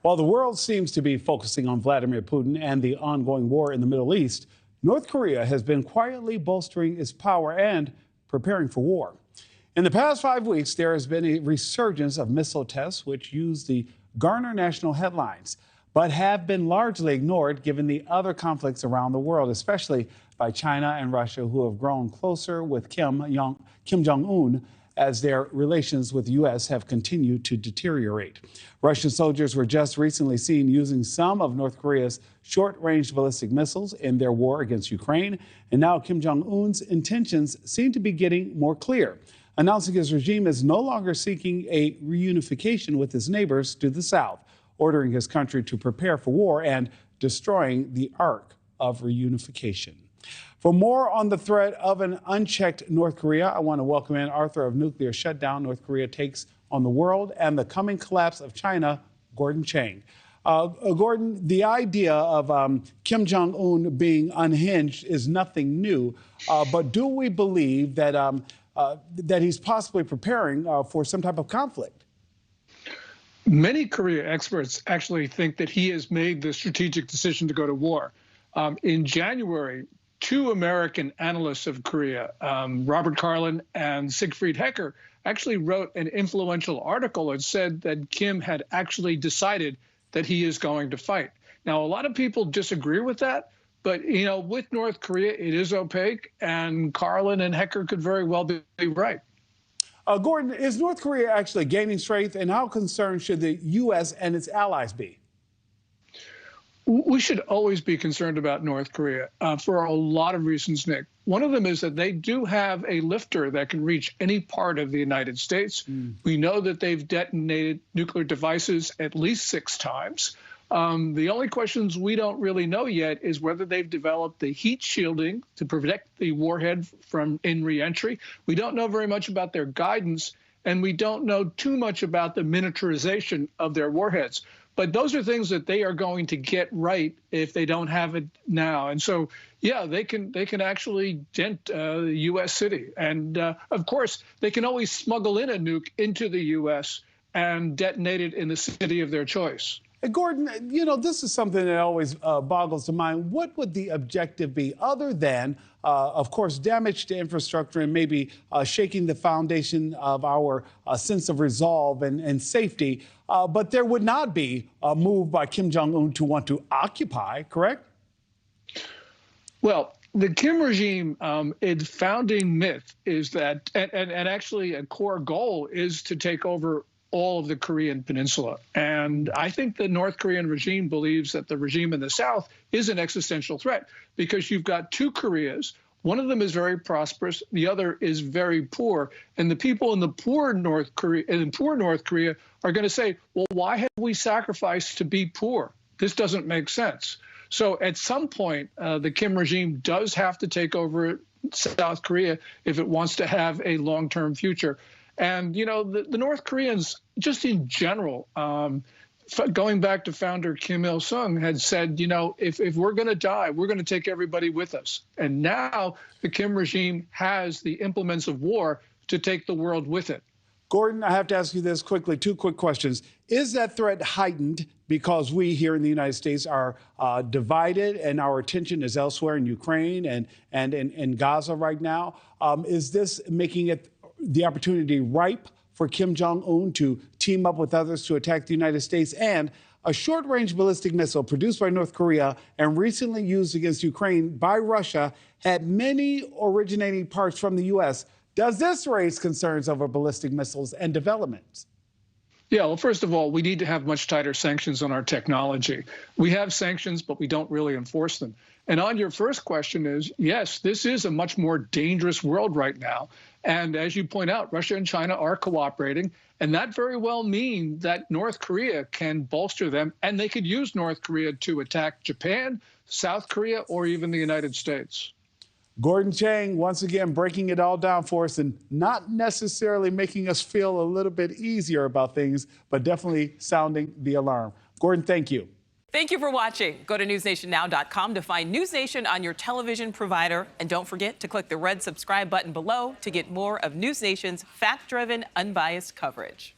While the world seems to be focusing on Vladimir Putin and the ongoing war in the Middle East, North Korea has been quietly bolstering its power and preparing for war. In the past 5 weeks, there has been a resurgence of missile tests which use the garner national headlines, but have been largely ignored given the other conflicts around the world, especially by China and Russia, who have grown closer with Kim Jong Un as their relations with the U.S. have continued to deteriorate. Russian soldiers were just recently seen using some of North Korea's short-range ballistic missiles in their war against Ukraine, and now Kim Jong Un's intentions seem to be getting more clear, announcing his regime is no longer seeking a reunification with his neighbors to the south, ordering his country to prepare for war and destroying the arc of reunification. For more on the threat of an unchecked North Korea, I want to welcome in author of Nuclear Shutdown, North Korea Takes on the World and the Coming Collapse of China, Gordon Chang. Gordon, the idea of Kim Jong Un being unhinged is nothing new, but do we believe that, that he's possibly preparing for some type of conflict? Many Korea experts actually think that he has made the strategic decision to go to war. In January, 2 American analysts of Korea, Robert Carlin and Siegfried Hecker, actually wrote an influential article and said that Kim had actually decided that he is going to fight. Now, a lot of people disagree with that, but, you know, with North Korea, it is opaque, and Carlin and Hecker could very well be right. Gordon, is North Korea actually gaining strength, and how concerned should the U.S. and its allies be? We should always be concerned about North Korea for a lot of reasons, Nick. One of them is that they do have a lifter that can reach any part of the United States. We know that they've detonated nuclear devices at least 6 times. The only questions we don't really know yet is whether they've developed the heat shielding to protect the warhead from reentry. We don't know very much about their guidance, and we don't know too much about the miniaturization of their warheads. But those are things that they are going to get right if they don't have it now. And so, yeah, they can actually dent the U.S. city. And, of course, they can always smuggle in a nuke into the U.S. and detonate it in the city of their choice. Gordon, you know, this is something that always boggles the mind. What would the objective be other than, of course, damage to infrastructure and maybe shaking the foundation of our sense of resolve and safety? But there would not be a move by Kim Jong Un to want to occupy, correct? Well, the Kim regime, its founding myth is that, and actually a core goal is to take over all of the Korean peninsula. And I think the North Korean regime believes that the regime in the south is an existential threat because you've got 2 Koreas. One of them is very prosperous, the other is very poor. And the people in the poor North Korea are going to say, well, why have we sacrificed to be poor? This doesn't make sense. So at some point, the Kim regime does have to take over South Korea if it wants to have a long-term future. And, you know, the North Koreans, just in general, going back to founder Kim Il-sung, had said, you know, if we're going to die, we're going to take everybody with us. And now the Kim regime has the implements of war to take the world with it. Gordon, I have to ask you this quickly. 2 quick questions. Is that threat heightened because we here in the United States are divided and our attention is elsewhere in Ukraine and in Gaza right now? Is this making it the opportunity ripe for Kim Jong Un to team up with others to attack the United States? And a short-range ballistic missile produced by North Korea and recently used against Ukraine by Russia had many originating parts from the U.S. Does this raise concerns over ballistic missiles and developments? Yeah, well, first of all, we need to have much tighter sanctions on our technology. We have sanctions, but we don't really enforce them. And on your first question is, yes, this is a much more dangerous world right now. And as you point out, Russia and China are cooperating, and that very well means that North Korea can bolster them, and they could use North Korea to attack Japan, South Korea, or even the United States. Gordon Chang, once again, breaking it all down for us and not necessarily making us feel a little bit easier about things, but definitely sounding the alarm. Gordon, thank you. Thank you for watching. Go to newsnationnow.com to find News Nation on your television provider. And don't forget to click the red subscribe button below to get more of News Nation's fact-driven, unbiased coverage.